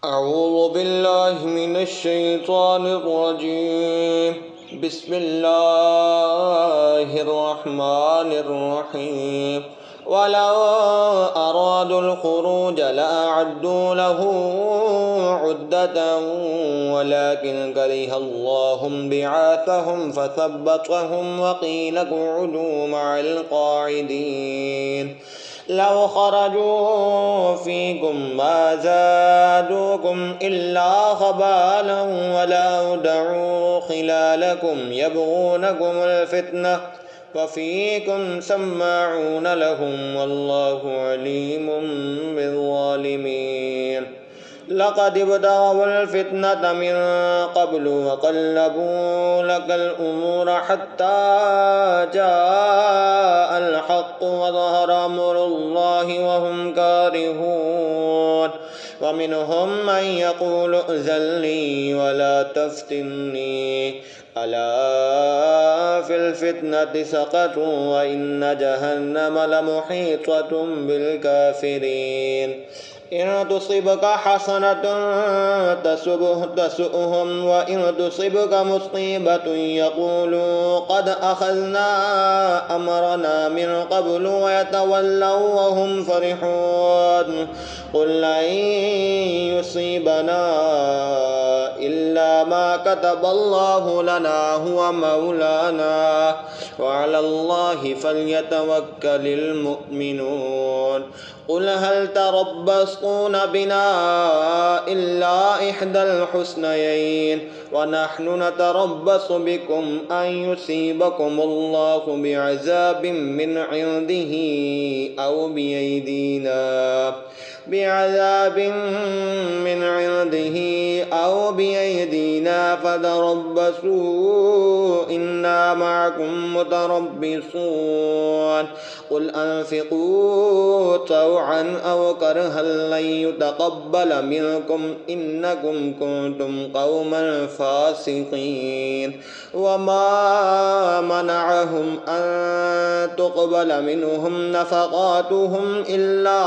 أعوذ بالله من الشيطان الرجيم. بسم الله الرحمن الرحيم. ولو أرادوا الخروج لأعدوا له عدة ولكن كره الله بعاثهم فثبطهم وقيل اقعدوا مع القاعدين. لو خرجوا فيكم ما زادوكم إلا خبالا ولا أودعوا خلالكم يبغونكم الفتنة وفيكم سماعون لهم والله عليم بالظالمين. لقد ابتغوا الفتنة من قبل وقلبوا لك الأمور حتى جاء الحق وظهر أمر الله وهم كارهون. ومنهم من يقول ائذن لي ولا تفتني ألا في الفتنة سقطوا وإن جهنم لمحيطة بالكافرين. إن تصبك حسنة تسؤهم وإن تصبك مصيبة يقولوا قد أخذنا أمرنا من قبل ويتولوا وهم فرحون. قل لن يصيبنا إلا ما كتب الله لنا هو مولانا وعلى الله فليتوكل المؤمنون. قل هل تربصون بنا إلا إحدى الحسنيين ونحن نتربص بكم أن يصيبكم الله بعذاب من عنده أو بأيدينا فتربصوا إنا معكم متربصون. قل أنفقوا طوعا أو كرها لن يتقبل منكم إنكم كنتم قوما فاسقين. وما منعهم أن تقبل منهم نفقاتهم إلا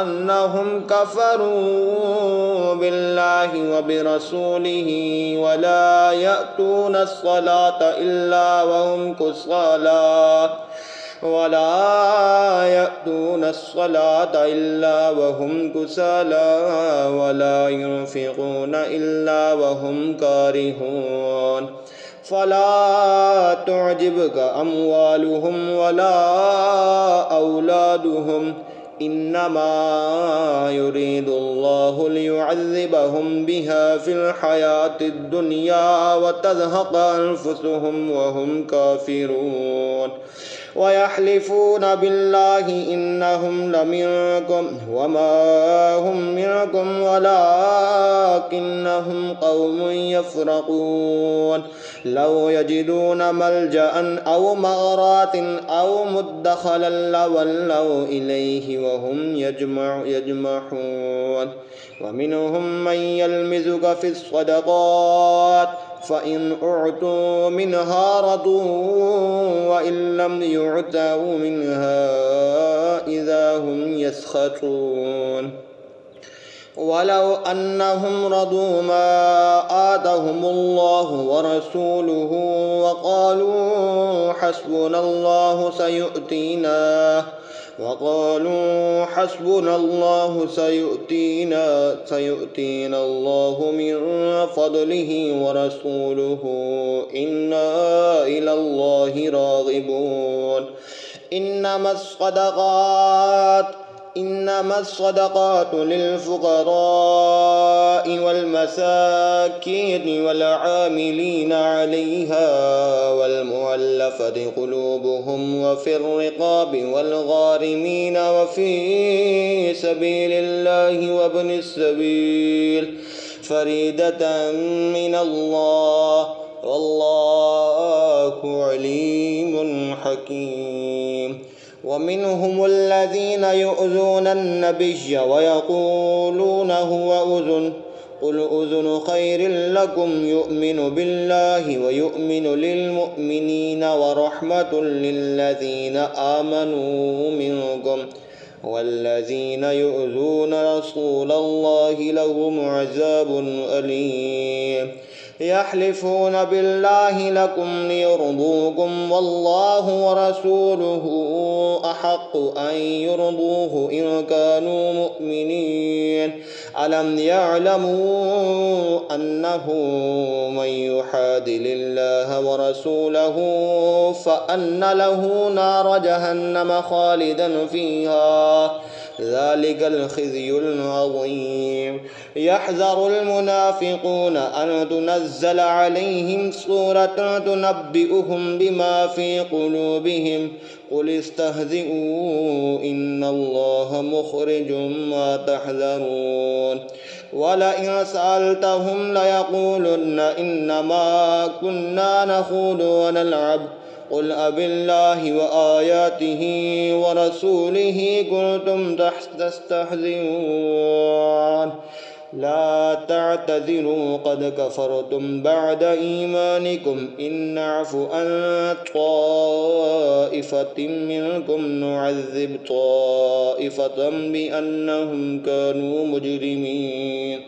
أنهم كفروا بالله وبرسوله ولا يأتون الصلاة إلا وهم كسالى ولا ينفقون إلا وهم كارهون. فلا تعجبك أموالهم ولا أولادهم إنما يريد الله ليعذبهم بها في الحياة الدنيا وتزهق أنفسهم وهم كافرون. ويحلفون بالله إنهم لمنكم وما هم منكم ولكنهم قوم يفرقون. لو يجدون ملجأ أو مغارات أو مدخلا لولوا إليه وهم يجمحون. ومنهم من يلمزك في الصدقات فإن أعطوا منها رضوا وإن لم يعطوا منها إذا هم يسخطون. ولو أنهم رضوا ما آتاهم الله ورسوله وقالوا حسبنا الله سيؤتينا الله من فضله ورسوله إنا إلى الله راغبون. إنما الصدقات للفقراء والمساكين والعاملين عليها والمؤلفة قلوبهم وفي الرقاب والغارمين وفي سبيل الله وابن السبيل فريدة من الله والله عليم حكيم. ومنهم الذين يؤذون النبي ويقولون هو أذن قل أذن خير لكم يؤمن بالله ويؤمن للمؤمنين ورحمة للذين آمنوا منكم والذين يؤذون رسول الله لهم عذاب أليم يحلفون بالله لكم ليرضوكم والله ورسوله أحق أن يرضوه إن كانوا مؤمنين ألم يعلموا أنه من يحادل الله ورسوله فأن له نار جهنم خالدا فيها ذلك الخزي العظيم يحذر المنافقون أن تنزل عليهم سورة تنبئهم بما في قلوبهم قل استهزئوا إن الله مخرج ما تحذرون ولئن سألتهم ليقولن إنما كنا نخوض ونلعب قل أبالله وآياته ورسوله كنتم تستهزئون لا تعتذروا قد كفرتم بعد إيمانكم إن نعف عن طائفة منكم نعذب طائفة بأنهم كانوا مجرمين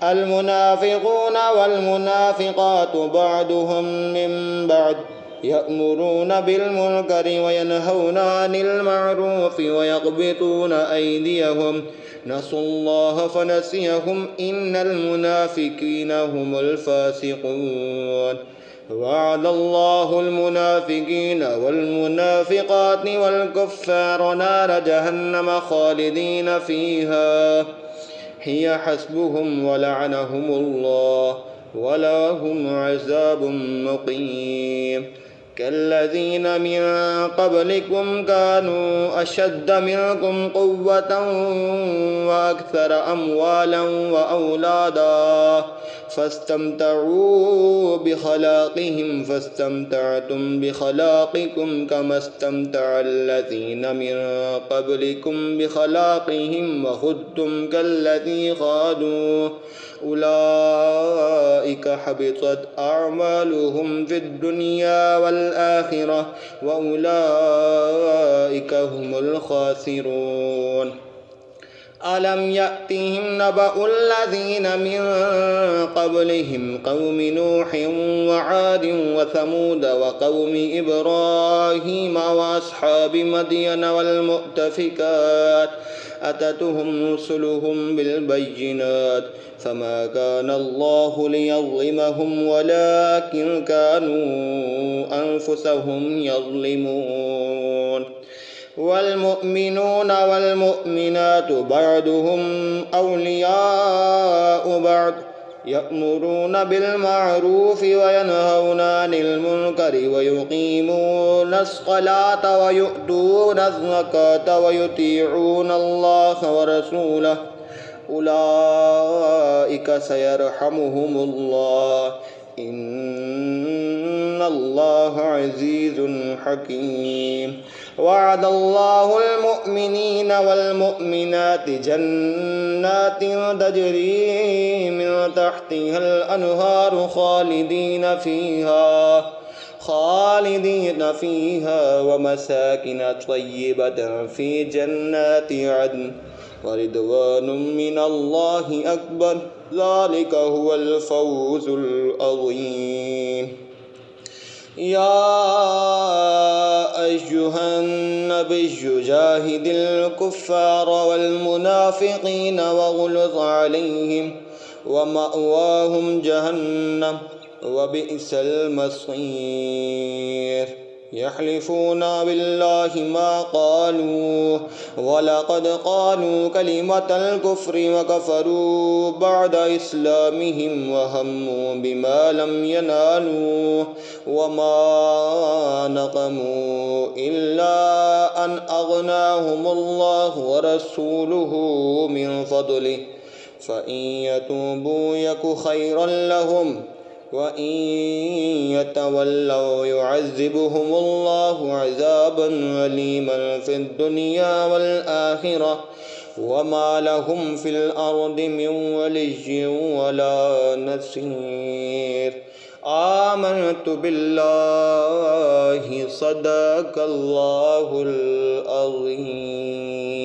المنافقون والمنافقات بعضهم من بعض يأمرون بالمنكر وينهون عن المعروف ويقبضون أيديهم نسوا الله فنسيهم إن المنافقين هم الفاسقون وعد الله المنافقين والمنافقات والكفار نار جهنم خالدين فيها هي حسبهم ولعنهم الله ولهم عذاب مقيم كالذين من قبلكم كانوا أشد منكم قوة وأكثر أموالا وأولادا فاستمتعوا بخلاقهم فاستمتعتم بخلاقكم كما استمتع الذين من قبلكم بخلاقهم وخذتم كالذي خاضوا أولئك حبطت أعمالهم في الدنيا والآخرة وأولئك هم الخاسرون ألم يأتهم نبأ الذين من قبلهم قوم نوح وعاد وثمود وقوم إبراهيم وأصحاب مدين والمؤتفكات أتتهم رسلهم بالبينات فما كان الله ليظلمهم ولكن كانوا أنفسهم يظلمون والمؤمنون والمؤمنات بعضهم أولياء بعض يأمرون بالمعروف وينهون عن المنكر ويقيمون الصلاة ويؤتون الزكاة ويطيعون الله ورسوله أولئك سيرحمهم الله إن الله عزيز حكيم وعد الله المؤمنين والمؤمنات جنات تجري من تحتها الأنهار خالدين فيها ومساكن طيبة في جنات عدن ورضوان من الله أكبر ذلك هو الفوز العظيم يا أيها النبي جاهد الكفار والمنافقين واغلظ عليهم ومأواهم جهنم وبئس المصير يحلفون بالله ما قالوا ولقد قالوا كلمة الكفر وكفروا بعد إسلامهم وهموا بما لم ينالوا وما نقموا إلا أن أغناهم الله ورسوله من فضله فإن يتوبوا يك خيرا لهم وإن يتولوا يعذبهم الله عذابا أليما في الدنيا والآخرة وما لهم في الأرض من ولي ولا نصير آمنت بالله صدق الله العظيم.